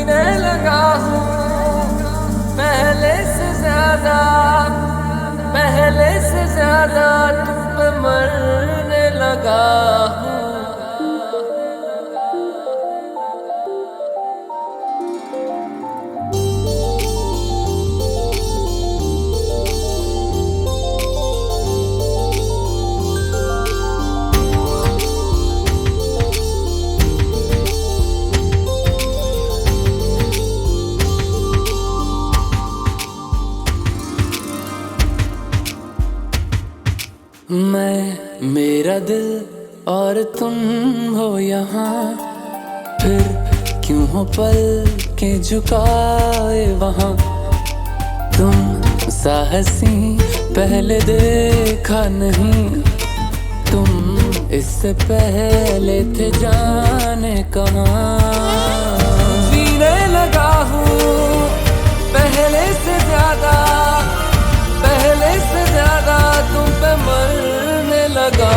जीने लगा हूँ पहले से ज्यादा तुम पे मरने लगा हूँ। मैं मेरा दिल और तुम हो यहाँ, फिर क्यों हो पल के झुकाए वहाँ। तुम साहसी पहले देखा नहीं, तुम इससे पहले थे जाने कहाँ। जीने लगा हूँ पहले से ज्यादा तुम पे मरने लगा।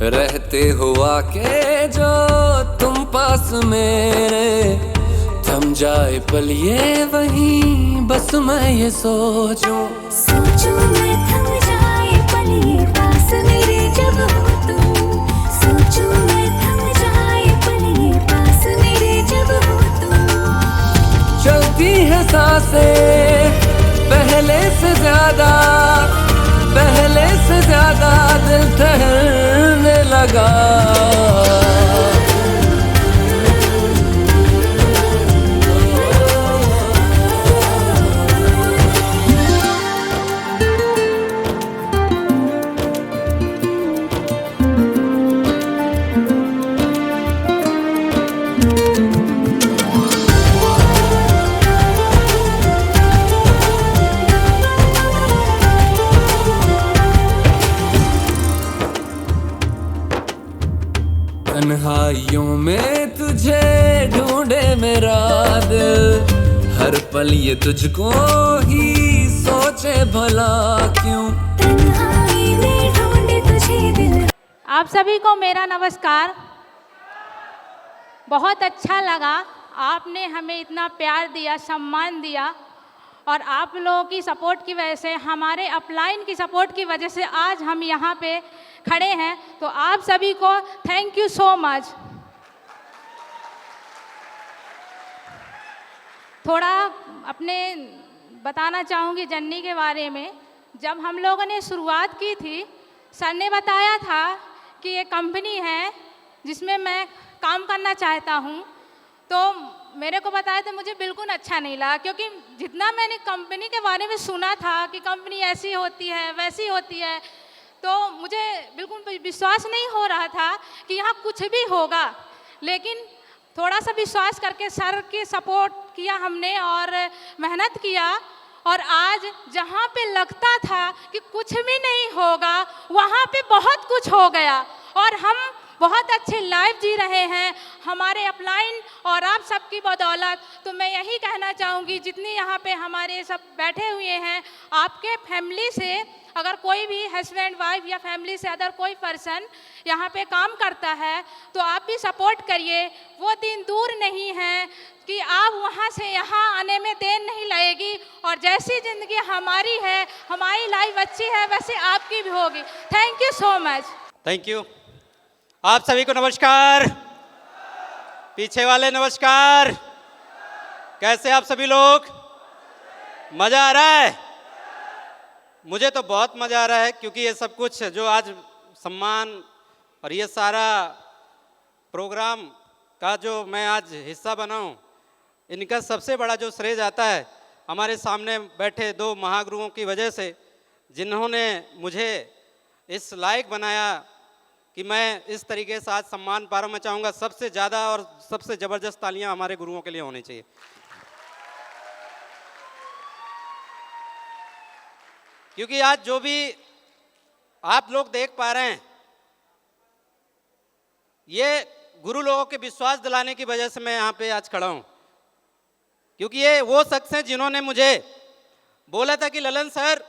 रहते हुआ के जो तुम पास मेरे, थम जाए पल ये वहीं बस मैं ये सोचूं मैं थम जाए पल ये पास मेरे जब हो तुम। सोचूं मैं थम जाए पल ये पास मेरे जब हो तुम। चलती है सांसें पहले से ज्यादा दिल ठहरने लगा। तन्हाइयों में तुझे ढूंढे मेरा दिल, हर पल ये तुझको ही सोचे भला क्यों। तन्हाई में ढूंढे तुझे दिल। आप सभी को मेरा नमस्कार। बहुत अच्छा लगा, आपने हमें इतना प्यार दिया, सम्मान दिया, और आप लोगों की सपोर्ट की वजह से, हमारे अपलाइन की सपोर्ट की वजह से आज हम यहाँ पे खड़े हैं। तो आप सभी को थैंक यू सो मच। थोड़ा अपने बताना चाहूँगी जर्नी के बारे में। जब हम लोगों ने शुरुआत की थी, सर ने बताया था कि ये कंपनी है जिसमें मैं काम करना चाहता हूँ, तो मेरे को बताया तो मुझे बिल्कुल अच्छा नहीं लगा, क्योंकि जितना मैंने कंपनी के बारे में सुना था कि कंपनी ऐसी होती है वैसी होती है, तो मुझे बिल्कुल विश्वास नहीं हो रहा था कि यहाँ कुछ भी होगा। लेकिन थोड़ा सा विश्वास करके सर की सपोर्ट किया हमने और मेहनत किया, और आज जहाँ पे लगता था कि कुछ भी नहीं होगा, वहाँ पे बहुत कुछ हो गया और हम बहुत अच्छे लाइफ जी रहे हैं हमारे अपलाइन और आप सबकी बदौलत। तो मैं यही कहना चाहूँगी, जितनी यहाँ पे हमारे सब बैठे हुए हैं, आपके फैमिली से अगर कोई भी हस्बैंड वाइफ या फैमिली से अदर कोई पर्सन यहाँ पे काम करता है, तो आप भी सपोर्ट करिए। वो दिन दूर नहीं है कि आप वहाँ से यहाँ आने में देर नहीं लगेगी, और जैसी ज़िंदगी हमारी है, हमारी लाइफ अच्छी है, वैसे आपकी भी होगी। Thank you so much. Thank you. आप सभी को नमस्कार। पीछे वाले नमस्कार। कैसे आप सभी लोग? मज़ा आ रहा है? मुझे तो बहुत मज़ा आ रहा है, क्योंकि ये सब कुछ जो आज सम्मान और ये सारा प्रोग्राम का जो मैं आज हिस्सा बना हूँ, इनका सबसे बड़ा जो श्रेय जाता है हमारे सामने बैठे दो महागुरुओं की वजह से, जिन्होंने मुझे इस लायक बनाया कि मैं इस तरीके से आज सम्मान पा रहा हूं। मैं चाहूँगा सबसे ज़्यादा और सबसे ज़बरदस्त तालियां हमारे गुरुओं के लिए होनी चाहिए। क्योंकि आज जो भी आप लोग देख पा रहे हैं, ये गुरु लोगों के विश्वास दिलाने की वजह से मैं यहाँ पे आज खड़ा हूँ। क्योंकि ये वो शख्स हैं जिन्होंने मुझे बोला था कि ललन सर,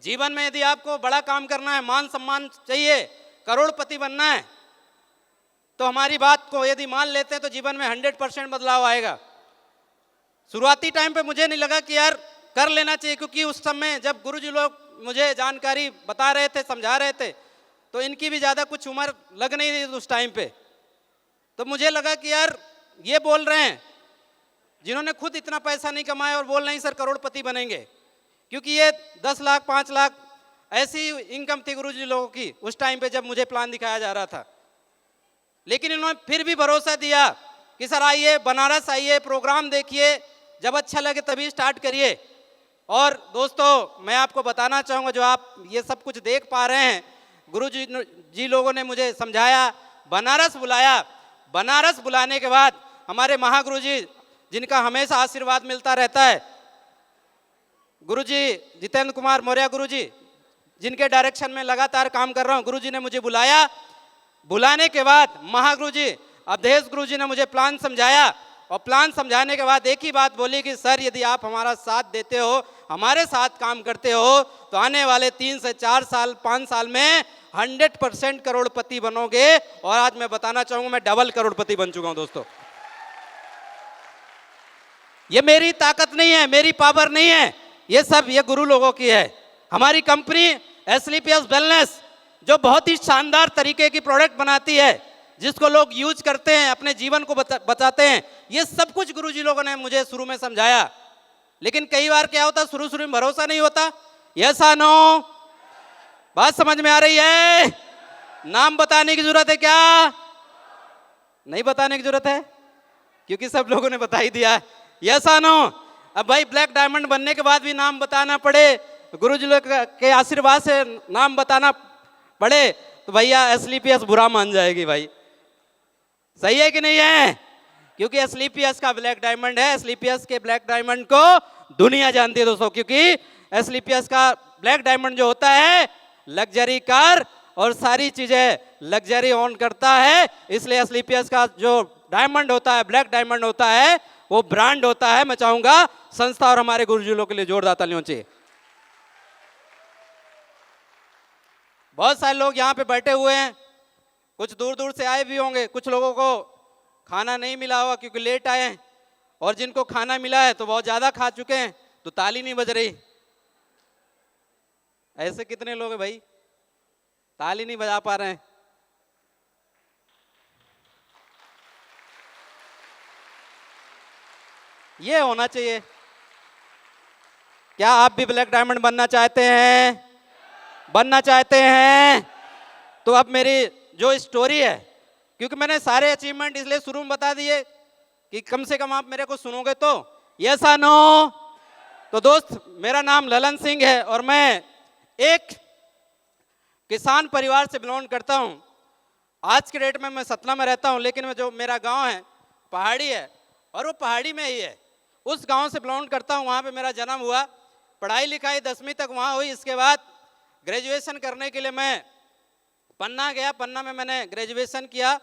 जीवन में यदि आपको बड़ा काम करना है, मान सम्मान चाहिए, करोड़पति बनना है, तो हमारी बात को यदि मान लेते हैं तो जीवन में 100% बदलाव आएगा। शुरुआती टाइम पे मुझे नहीं लगा कि यार कर लेना चाहिए, क्योंकि उस समय जब गुरुजी लोग मुझे जानकारी बता रहे थे, समझा रहे थे, तो इनकी भी ज़्यादा कुछ उम्र लग नहीं रही उस टाइम पे। तो मुझे लगा कि यार ये बोल रहे हैं जिन्होंने खुद इतना पैसा नहीं कमाया और बोल रहे हैं सर करोड़पति बनेंगे, क्योंकि ये 10 लाख 5 लाख ऐसी इनकम थी गुरुजी लोगों की उस टाइम पे जब मुझे प्लान दिखाया जा रहा था। लेकिन इन्होंने फिर भी भरोसा दिया कि सर आइए, बनारस आइए, प्रोग्राम देखिए, जब अच्छा लगे तभी स्टार्ट करिए। और दोस्तों मैं आपको बताना चाहूँगा, जो आप ये सब कुछ देख पा रहे हैं, गुरुजी लोगों ने मुझे समझाया, बनारस बुलाया। बनारस बुलाने के बाद हमारे महागुरुजी, जिनका हमेशा आशीर्वाद मिलता रहता है, गुरुजी जितेंद्र कुमार मौर्य गुरुजी, जिनके डायरेक्शन में लगातार काम कर रहा हूँ, गुरुजी ने मुझे बुलाया। बुलाने के बाद महागुरुजी अवधेश गुरुजी ने मुझे प्लान समझाया, और प्लान समझाने के बाद एक ही बात बोली कि सर यदि आप हमारा साथ देते हो, हमारे साथ काम करते हो, तो आने वाले 3 से 4 साल 5 साल में 100% करोड़पति बनोगे। और आज मैं बताना चाहूँगा मैं डबल करोड़पति बन चुका हूँ। दोस्तों ये मेरी ताकत नहीं है, मेरी पावर नहीं है, ये सब ये गुरु लोगों की है। हमारी कंपनी एसलीपीएस वेलनेस जो बहुत ही शानदार तरीके की प्रोडक्ट बनाती है, जिसको लोग यूज करते हैं, अपने जीवन को बचाते हैं, ये सब कुछ गुरुजी लोगों ने मुझे शुरू में समझाया। लेकिन कई बार क्या होता, शुरू में भरोसा नहीं होता। यस या नो? बात समझ में आ रही है? नाम बताने की जरूरत है क्या? नहीं बताने की जरूरत है, क्योंकि सब लोगों ने बता ही दिया। यस या नो? अब भाई ब्लैक डायमंड बनने के बाद भी नाम बताना पड़े, गुरुजी लोग के आशीर्वाद से नाम बताना पड़े, तो भैया एसलीपीएस बुरा मान जाएगी भाई। सही है कि नहीं है? क्योंकि एसलीपीएस का ब्लैक डायमंड है। एसलीपीएस के ब्लैक डायमंड को दुनिया जानती है दोस्तों, क्योंकि एसलीपीएस का ब्लैक डायमंड जो होता है लग्जरी कार और सारी चीजें लग्जरी ऑन करता है। इसलिए एसलीपीएस का जो डायमंड होता है, ब्लैक डायमंड होता है, वो ब्रांड होता है। मैं चाहूंगा संस्था और हमारे गुरुजी लोगों के लिए जोरदार तालियां चाहिए। बहुत सारे लोग यहाँ पे बैठे हुए हैं, कुछ दूर दूर से आए भी होंगे, कुछ लोगों को खाना नहीं मिला होगा क्योंकि लेट आए हैं, और जिनको खाना मिला है तो बहुत ज़्यादा खा चुके हैं, तो ताली नहीं बज रही। ऐसे कितने लोग हैं भाई ताली नहीं बजा पा रहे हैं? ये होना चाहिए। क्या आप भी ब्लैक डायमंड बनना चाहते हैं? बनना चाहते हैं? तो अब मेरी जो स्टोरी है, क्योंकि मैंने सारे अचीवमेंट इसलिए शुरू में बता दिए कि कम से कम आप मेरे को सुनोगे तो। यस या नो? तो दोस्त मेरा नाम ललन सिंह है और मैं एक किसान परिवार से बिलोंग करता हूं। आज के डेट में मैं सतना में रहता हूं, लेकिन जो मेरा गांव है पहाड़ी है, और वो पहाड़ी में ही है। उस गांव से बिलोंग करता हूं, वहाँ पे मेरा जन्म हुआ, पढ़ाई लिखाई 10वीं तक वहाँ हुई। इसके बाद ग्रेजुएशन करने के लिए मैं पन्ना गया, पन्ना में मैंने ग्रेजुएशन किया।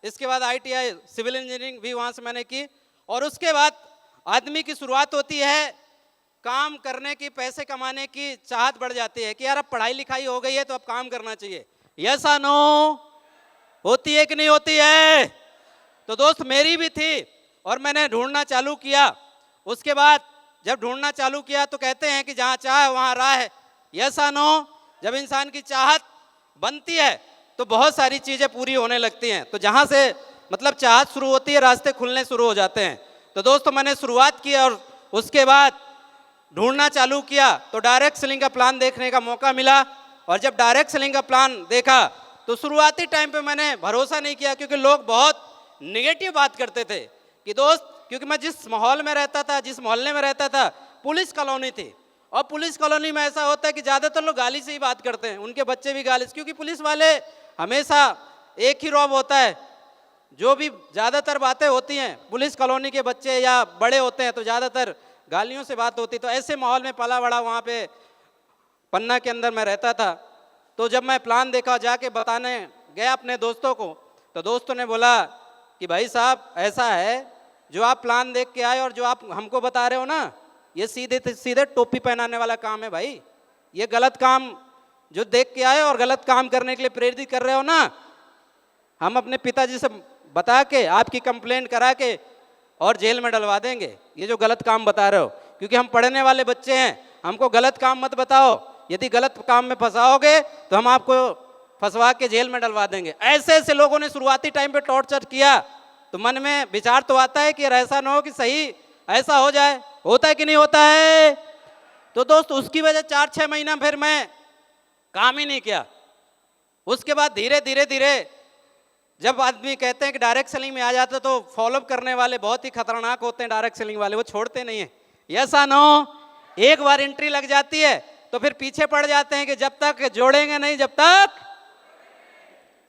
इसके बाद ITI सिविल इंजीनियरिंग भी वहाँ से मैंने की। और उसके बाद आदमी की शुरुआत होती है काम करने की, पैसे कमाने की चाहत बढ़ जाती है कि यार अब पढ़ाई लिखाई हो गई है तो अब काम करना चाहिए। यस या नो? होती है कि नहीं होती है? तो दोस्त मेरी भी थी और मैंने ढूंढना चालू किया। उसके बाद जब ढूंढना चालू किया तो कहते हैं कि जहाँ चाह वहाँ राह है। यस या नो? जब इंसान की चाहत बनती है तो बहुत सारी चीज़ें पूरी होने लगती हैं। तो जहाँ से मतलब चाहत शुरू होती है, रास्ते खुलने शुरू हो जाते हैं। तो दोस्तों मैंने शुरुआत की और उसके बाद ढूंढना चालू किया तो डायरेक्ट सेलिंग का प्लान देखने का मौका मिला। और जब डायरेक्ट सेलिंग का प्लान देखा तो शुरुआती टाइम पे मैंने भरोसा नहीं किया, क्योंकि लोग बहुत नेगेटिव बात करते थे कि दोस्त क्योंकि मैं जिस माहौल में रहता था, जिस मोहल्ले में रहता था, पुलिस कॉलोनी थी। और पुलिस कॉलोनी में ऐसा होता है कि ज़्यादातर लोग गाली से ही बात करते हैं, उनके बच्चे भी गाली से, क्योंकि पुलिस वाले हमेशा एक ही रौब होता है। जो भी ज़्यादातर बातें होती हैं, पुलिस कॉलोनी के बच्चे या बड़े होते हैं तो ज़्यादातर गालियों से बात होती। तो ऐसे माहौल में पला बड़ा वहाँ पे पन्ना के अंदर मैं रहता था। तो जब मैं प्लान देखा, जाके बताने गया अपने दोस्तों को, तो दोस्तों ने बोला कि भाई साहब ऐसा है, जो आप प्लान देख के आए और जो आप हमको बता रहे हो ना, ये सीधे सीधे टोपी पहनाने वाला काम है भाई। ये गलत काम जो देख के आए और गलत काम करने के लिए प्रेरित कर रहे हो ना, हम अपने पिताजी से बता के आपकी कंप्लेंट करा के और जेल में डलवा देंगे, ये जो गलत काम बता रहे हो। क्योंकि हम पढ़ने वाले बच्चे हैं, हमको गलत काम मत बताओ, यदि गलत काम में फंसाओगे तो हम आपको फंसवा के जेल में डलवा देंगे। ऐसे ऐसे लोगों ने शुरुआती टाइम पे टॉर्चर किया। तो मन में विचार तो आता है कि यार ऐसा ना हो कि सही ऐसा हो जाए। होता है कि नहीं होता है? तो दोस्त उसकी वजह 4-6 महीना फिर मैं काम ही नहीं किया। उसके बाद धीरे धीरे धीरे जब आदमी कहते हैं कि डायरेक्ट सेलिंग में आ जाता, तो फॉलोअप करने वाले बहुत ही खतरनाक होते हैं डायरेक्ट सेलिंग वाले, वो छोड़ते नहीं है। ऐसा ना हो, एक बार एंट्री लग जाती है तो फिर पीछे पड़ जाते हैं कि जब तक जोड़ेंगे नहीं, जब तक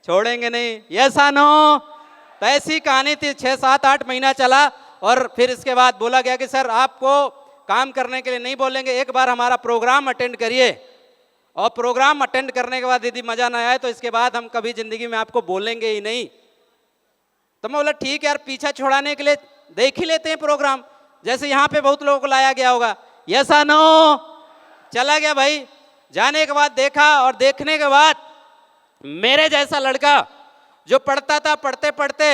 छोड़ेंगे नहीं। ऐसा ना हो। तो ऐसी कहानी थी, 6-7-8 महीना चला और फिर इसके बाद बोला गया कि सर आपको काम करने के लिए नहीं बोलेंगे, एक बार हमारा प्रोग्राम अटेंड करिए, और प्रोग्राम अटेंड करने के बाद यदि मजा ना आए तो इसके बाद हम कभी जिंदगी में आपको बोलेंगे ही नहीं। तो मैं बोला ठीक है यार, पीछा छुड़ाने के लिए देख ही लेते हैं प्रोग्राम, जैसे यहाँ पे बहुत लोगों को लाया गया होगा। ऐसा ना हो। चला गया भाई। जाने के बाद देखा, और देखने के बाद मेरे जैसा लड़का जो पढ़ता था, पढ़ते पढ़ते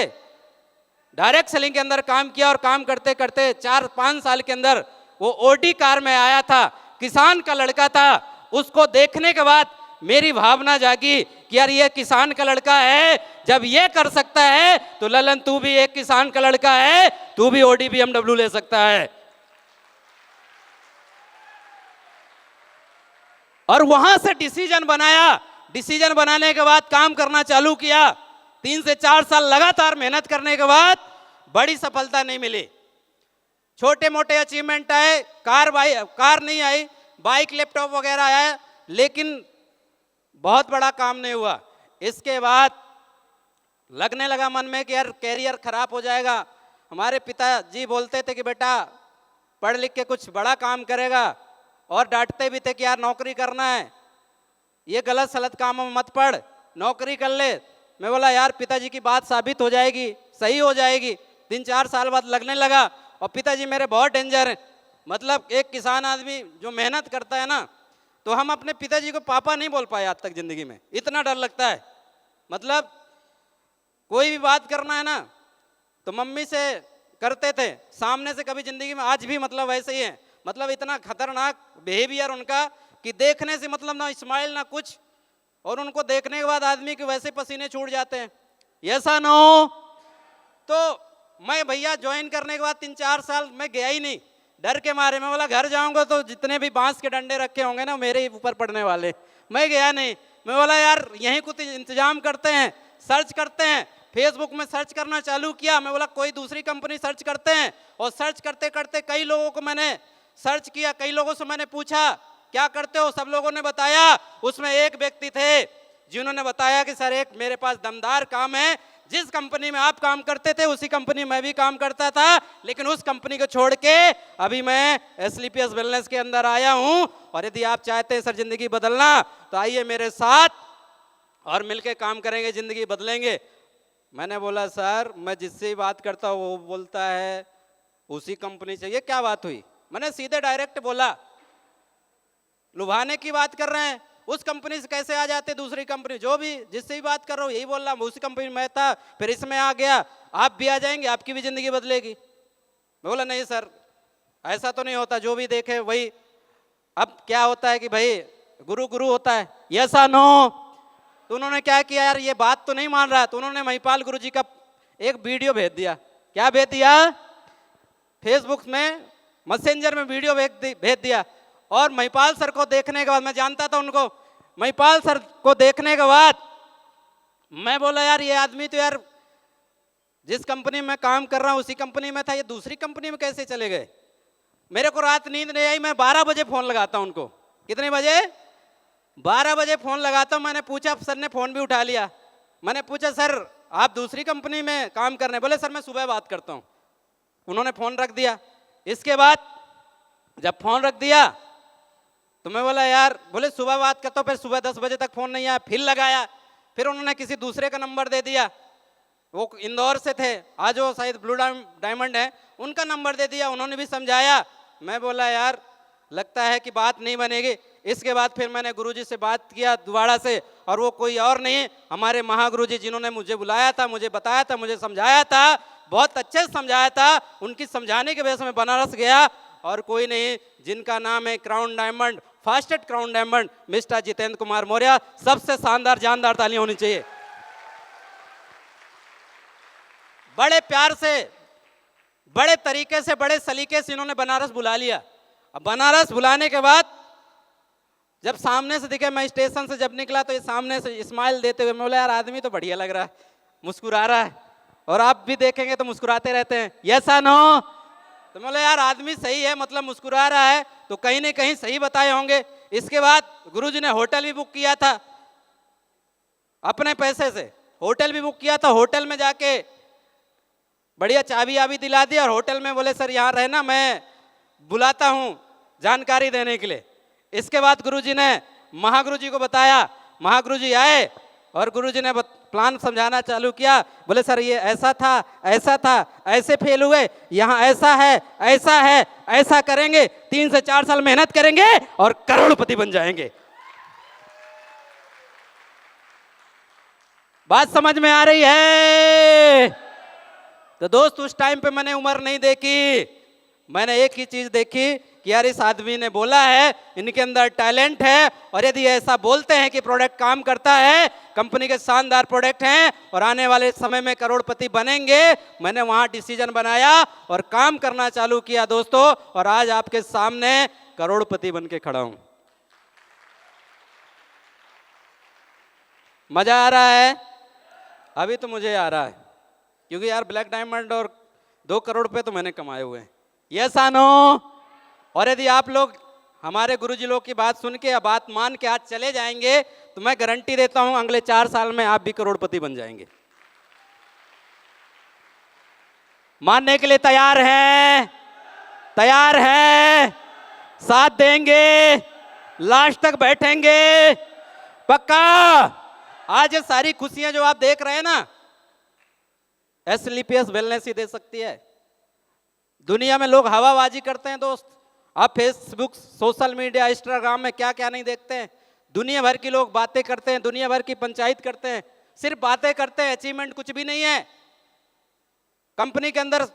डायरेक्ट सेलिंग के अंदर काम किया, और काम करते करते 4-5 साल के अंदर वो ओडी कार में आया था, किसान का लड़का था। उसको देखने के बाद मेरी भावना जागी कि यार ये किसान का लड़का है, जब ये कर सकता है तो ललन तू भी एक किसान का लड़का है, तू भी ओडी BMW ले सकता है। और वहां से डिसीजन बनाया। डिसीजन बनाने के बाद काम करना चालू किया। 3 से 4 साल लगातार मेहनत करने के बाद बड़ी सफलता नहीं मिली। छोटे मोटे अचीवमेंट आए, कार नहीं आई, बाइक लैपटॉप वगैरह आया, लेकिन बहुत बड़ा काम नहीं हुआ। इसके बाद लगने लगा मन में कि यार कैरियर खराब हो जाएगा। हमारे पिताजी बोलते थे कि बेटा पढ़ लिख के कुछ बड़ा काम करेगा, और डांटते भी थे कि यार नौकरी करना है, ये गलत सलत कामों में मत पढ़, नौकरी कर ले। मैं बोला यार पिताजी की बात साबित हो जाएगी, सही हो जाएगी। 3-4 साल बाद लगने लगा। और पिताजी मेरे बहुत डेंजर हैं। मतलब एक किसान आदमी जो मेहनत करता है ना, तो हम अपने पिताजी को पापा नहीं बोल पाए आज तक जिंदगी में, इतना डर लगता है। मतलब कोई भी बात करना है ना तो मम्मी से करते थे, सामने से कभी जिंदगी में, आज भी मतलब वैसे ही है। मतलब इतना खतरनाक बिहेवियर उनका कि देखने से मतलब ना स्माइल ना कुछ, और उनको देखने के बाद आदमी के वैसे पसीने छूट जाते हैं। ऐसा ना हो। तो मैं भैया ज्वाइन करने के बाद 3-4 साल मैं गया ही नहीं, डर के मारे। मैं बोला घर जाऊंगा तो जितने भी बांस के डंडे रखे होंगे ना मेरे ही ऊपर पड़ने वाले। मैं गया नहीं। मैं बोला यार यहीं कुछ इंतजाम करते हैं, सर्च करते हैं। फेसबुक में सर्च करना चालू किया। मैं बोला कोई दूसरी कंपनी सर्च करते हैं, और सर्च करते करते कई लोगों को मैंने सर्च किया, कई लोगों से मैंने पूछा क्या करते हो, सब लोगों ने बताया। उसमें एक व्यक्ति थे जिन्होंने बताया कि सर एक मेरे पास दमदार काम है, जिस कंपनी में आप काम करते थे उसी कंपनी में भी काम करता था, लेकिन उस कंपनी को छोड़ के अभी मैं एसलीपीएस वेलनेस के अंदर आया हूं, और यदि आप चाहते हैं सर जिंदगी बदलना तो आइए मेरे साथ और मिलके काम करेंगे, जिंदगी बदलेंगे। मैंने बोला सर मैं जिससे ही बात करता हूँ वो बोलता है उसी कंपनी से, ये क्या बात हुई? मैंने सीधे डायरेक्ट बोला, लुभाने की बात कर रहे हैं, उस कंपनी से कैसे आ जाते दूसरी कंपनी? जो भी जिससे भी बात कर रहा हूँ यही बोल रहा, उसी कंपनी में था, फिर इसमें आ गया, आप भी आ जाएंगे, आपकी भी जिंदगी बदलेगी। मैं बोला नहीं सर ऐसा तो नहीं होता, जो भी देखे वही। अब क्या होता है कि भाई गुरु गुरु होता है, ऐसा नो। तो उन्होंने क्या किया यार, ये बात तो नहीं मान रहा, तो उन्होंने महिपाल गुरु जी का एक वीडियो भेज दिया। क्या भेज दिया? फेसबुक में मैसेंजर में वीडियो भेज दिया। और महिपाल सर को देखने के बाद, मैं जानता था उनको, महिपाल सर को देखने के बाद मैं बोला यार ये आदमी तो यार जिस कंपनी में काम कर रहा हूँ उसी कंपनी में था, ये दूसरी कंपनी में कैसे चले गए? मेरे को रात नींद नहीं आई, मैं 12 बजे फ़ोन लगाता हूँ उनको। कितने बजे? 12 बजे फ़ोन लगाता हूँ। मैंने पूछा, सर ने फ़ोन भी उठा लिया। मैंने पूछा, सर आप दूसरी कंपनी में काम कर रहे हैं? बोले सर मैं सुबह बात करता हूँ। उन्होंने फ़ोन रख दिया। इसके बाद जब फ़ोन रख दिया तो मैं बोला यार, बोले सुबह बात करता हूँ। फिर सुबह 10 बजे तक फ़ोन नहीं आया, फिर लगाया, फिर उन्होंने किसी दूसरे का नंबर दे दिया। वो इंदौर से थे, आज वो शायद ब्लू डायमंड है, उनका नंबर दे दिया। उन्होंने भी समझाया। मैं बोला यार लगता है कि बात नहीं बनेगी। इसके बाद फिर मैंने गुरुजी से बात किया दोबारा से, और वो कोई और नहीं, हमारे महागुरुजी जिन्होंने मुझे बुलाया था, मुझे बताया था, मुझे समझाया था, बहुत अच्छे से समझाया था। उनकी समझाने की वजह से मैं बनारस गया, और कोई नहीं, जिनका नाम है crown diamond, fastest crown diamond, mister Jitendra Kumar Maurya. सबसे शानदार जानदार तालियां होनी चाहिए। बड़े प्यार से, बड़े तरीके से, बड़े सलीके से इन्होंने बनारस बुला लिया। अब बनारस बुलाने के बाद जब सामने से दिखे, मैं स्टेशन से जब निकला तो ये सामने से स्माइल देते हुए, मैं बोला यार आदमी तो बढ़िया लग रहा है, मुस्कुरा रहा है, और आप भी देखेंगे तो मुस्कुराते रहते हैं, यस नो? तो मैं बोला यार आदमी सही है, मतलब मुस्कुरा रहा है तो कहीं ना कहीं सही बताए होंगे। इसके बाद गुरुजी ने होटल भी बुक किया था, अपने पैसे से होटल भी बुक किया था। होटल में जाके बढ़िया चाबी आबी दिला दी, और होटल में बोले सर यहाँ रहना, मैं बुलाता हूँ जानकारी देने के लिए। इसके बाद गुरुजी ने महागुरुजी को बताया। महागुरुजी आए और गुरुजी ने प्लान समझाना चालू किया। बोले सर ये ऐसा था, ऐसा था, ऐसे फेल हुए, यहाँ ऐसा है, ऐसा है, ऐसा करेंगे, 3 से 4 साल मेहनत करेंगे और करोड़पति बन जाएंगे। बात समझ में आ रही है? तो दोस्त उस टाइम पे मैंने उम्र नहीं देखी, मैंने एक ही चीज देखी कि यार इस आदमी ने बोला है, इनके अंदर टैलेंट है, और यदि ऐसा बोलते हैं कि प्रोडक्ट काम करता है, कंपनी के शानदार प्रोडक्ट हैं और आने वाले समय में करोड़पति बनेंगे, मैंने वहां डिसीजन बनाया और काम करना चालू किया दोस्तों, और आज आपके सामने करोड़पति बन के खड़ा हूं। मजा आ रहा है? अभी तो मुझे आ रहा है, क्योंकि यार ब्लैक डायमंड और 2 करोड़ रुपए तो मैंने कमाए हुए हैं, यस या नो? और यदि आप लोग हमारे गुरुजी लोग की बात सुन के या बात मान के आज चले जाएंगे तो मैं गारंटी देता हूं अगले 4 साल में आप भी करोड़पति बन जाएंगे। मानने के लिए तैयार हैं? तैयार हैं? साथ देंगे? लास्ट तक बैठेंगे? पक्का? आज ये सारी खुशियां जो आप देख रहे हैं ना, एसएलपीएस वेलनेस ही दे सकती है। दुनिया में लोग हवाबाजी करते हैं दोस्त, आप फेसबुक, सोशल मीडिया, इंस्टाग्राम में क्या क्या नहीं देखते हैं। दुनिया भर की लोग बातें करते हैं, दुनिया भर की पंचायत करते हैं, सिर्फ बातें करते हैं, अचीवमेंट कुछ भी नहीं है। कंपनी के अंदर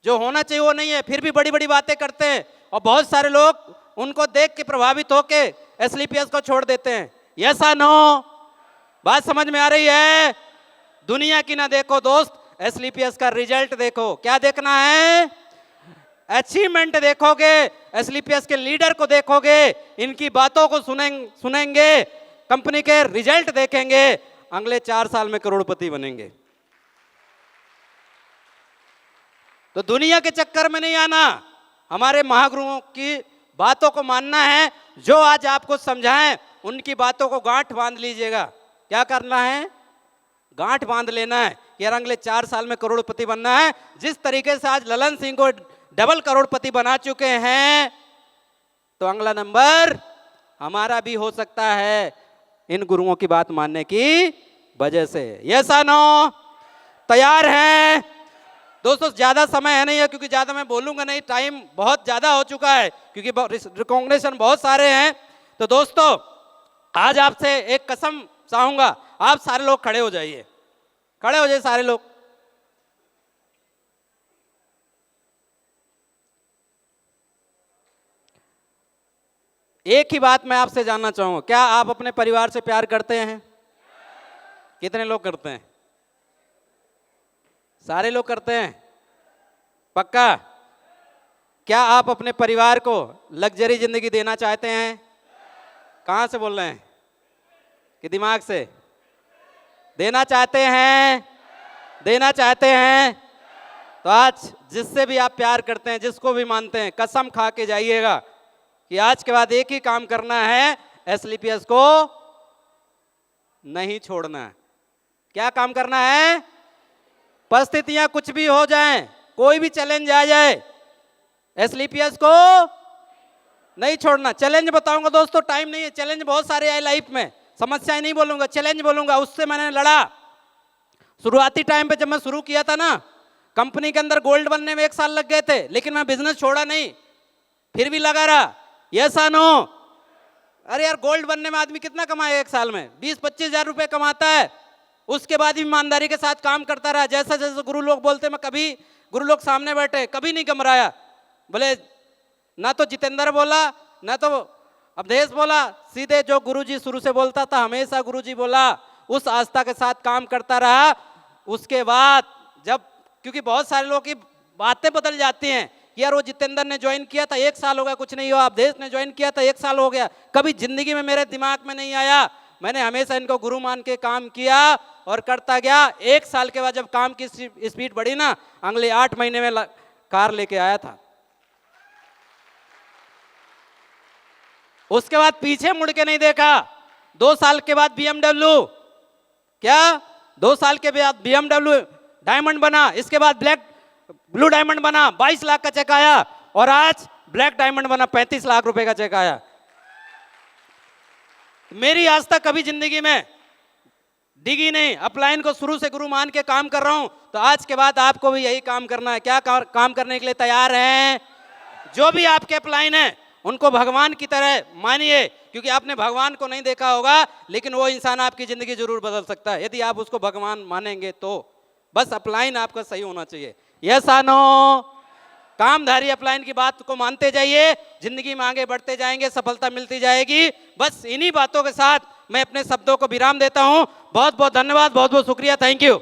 जो होना चाहिए वो नहीं है, फिर भी बड़ी बड़ी बातें करते हैं, और बहुत सारे लोग उनको देख के प्रभावित होके एसएलपीएस को छोड़ देते हैं, यस या नो? बात समझ में आ रही है? दुनिया की ना देखो दोस्त, एसएलपीएस का रिजल्ट देखो। क्या देखना है? अचीवमेंट देखोगे, एसएलपीएस के लीडर को देखोगे, इनकी बातों को सुनेंगे, कंपनी के रिजल्ट देखेंगे, अगले 4 साल में करोड़पति बनेंगे। तो दुनिया के चक्कर में नहीं आना, हमारे महागुरुओं की बातों को मानना है। जो आज आपको समझाएं उनकी बातों को गांठ बांध लीजिएगा। क्या करना है? गांठ बांध लेना है कि यार अगले 4 साल में करोड़पति बनना है। जिस तरीके से आज ललन सिंह को डबल करोड़पति बना चुके हैं, तो अगला नंबर हमारा भी हो सकता है इन गुरुओं की बात मानने की वजह से, यस या नो? तैयार हैं दोस्तों? ज्यादा समय है नहीं है, क्योंकि ज्यादा मैं बोलूंगा नहीं, टाइम बहुत ज्यादा हो चुका है, क्योंकि रिकॉग्निशन बहुत सारे हैं। तो दोस्तों आज आपसे एक कसम चाहूंगा, आप सारे लोग खड़े हो जाइए, खड़े हो जाइए सारे लोग। एक ही बात मैं आपसे जानना चाहूंगा, क्या आप अपने परिवार से प्यार करते हैं? कितने लोग करते हैं? सारे लोग करते हैं? पक्का? क्या आप अपने परिवार को लग्जरी जिंदगी देना चाहते हैं? कहां से बोल रहे हैं? कि दिमाग से देना चाहते हैं? देना चाहते हैं तो आज जिससे भी आप प्यार करते हैं, जिसको भी मानते हैं, कसम खा के जाइएगा कि आज के बाद एक ही काम करना है, एसलीपीएस को नहीं छोड़ना है। क्या काम करना है? परिस्थितियां कुछ भी हो जाएं, कोई भी चैलेंज आ जाए, एसलीपीएस को नहीं छोड़ना। चैलेंज बताऊंगा दोस्तों, टाइम नहीं है। चैलेंज बहुत सारे आए लाइफ में, समस्याएं नहीं बोलूंगा, चैलेंज बोलूंगा। उससे मैंने लड़ा। शुरुआती टाइम पे जब मैं शुरू किया था ना, कंपनी के अंदर गोल्ड बनने में 1 साल लग गए थे, लेकिन मैं बिजनेस छोड़ा नहीं, फिर भी लगा रहा। यस और नो? अरे यार, गोल्ड बनने में आदमी कितना कमाए 1 साल में? 20-25 हजार रुपए कमाता है। उसके बाद भी ईमानदारी के साथ काम करता रहा। जैसा जैसे गुरु लोग बोलते, मैं कभी, गुरु लोग सामने बैठे, कभी नहीं घबराया। बोले ना तो जितेंद्र बोला, ना तो अवधेश बोला, सीधे जो गुरुजी शुरू से बोलता था, हमेशा गुरुजी बोला, उस आस्था के साथ काम करता रहा। उसके बाद जब, क्योंकि बहुत सारे लोगों की बातें बदल जाती हैं, यार वो जितेंद्र ने ज्वाइन किया था 1 साल हो गया, कुछ नहीं हुआ। अवधेश ने ज्वाइन किया था 1 साल हो गया। कभी जिंदगी में मेरे दिमाग में नहीं आया। मैंने हमेशा इनको गुरु मान के काम किया और करता गया। 1 साल के बाद जब काम की स्पीड बढ़ी ना, अगले 8 महीने में कार लेके आया था। उसके बाद पीछे मुड़ के नहीं देखा। 2 साल के बाद BMW, क्या 2 साल के बाद BMW डायमंड बना, इसके बाद ब्लू डायमंड बना, 22 लाख का चेक आया, और आज ब्लैक डायमंड बना, 35 लाख रुपए का चेक आया। मेरी आज तक कभी जिंदगी में डिगी नहीं। अपलाइन को शुरू से गुरु मान के काम कर रहा हूं, तो आज के बाद आपको भी यही काम करना है। क्या काम करने के लिए तैयार हैं? जो भी आपके अपलाइन है उनको भगवान की तरह मानिए, क्योंकि आपने भगवान को नहीं देखा होगा, लेकिन वो इंसान आपकी जिंदगी जरूर बदल सकता है यदि आप उसको भगवान मानेंगे तो। बस अपलाइन आपका सही होना चाहिए। यस और नो? कामधारी अपलाइन की बात को मानते जाइए, जिंदगी में आगे बढ़ते जाएंगे, सफलता मिलती जाएगी। बस इन्हीं बातों के साथ मैं अपने शब्दों को विराम देता हूं। बहुत बहुत धन्यवाद, बहुत बहुत शुक्रिया, थैंक यू।